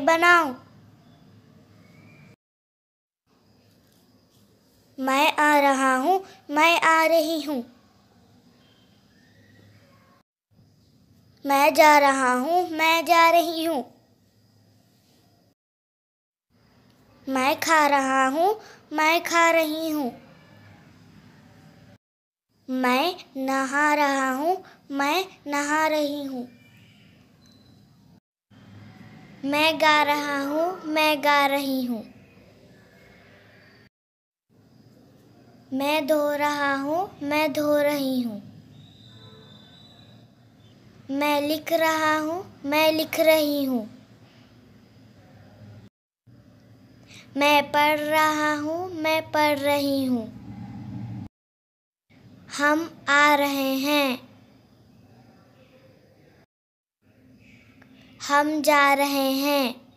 बनाऊं। मैं आ रहा हूँ, मैं आ रही हूँ। मैं जा रहा हूँ, मैं जा रही हूँ। मैं खा रहा हूँ, मैं खा रही हूँ। मैं नहा रहा हूँ, मैं नहा रही हूँ। मैं गा रहा हूँ, मैं गा रही हूँ। मैं धो रहा हूँ, मैं धो रही हूँ। मैं लिख रहा हूँ, मैं लिख रही हूँ। मैं पढ़ रहा हूँ, मैं पढ़ रही हूँ। हम आ रहे हैं। हम जा रहे हैं।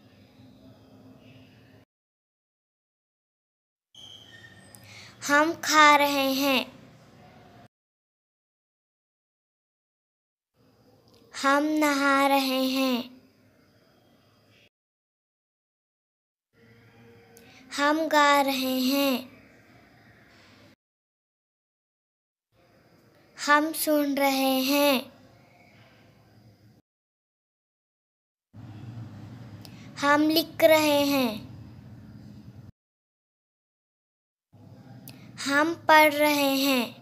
हम खा रहे हैं। हम नहा रहे हैं। हम गा रहे हैं। हम सुन रहे हैं। हम लिख रहे हैं। हम पढ़ रहे हैं।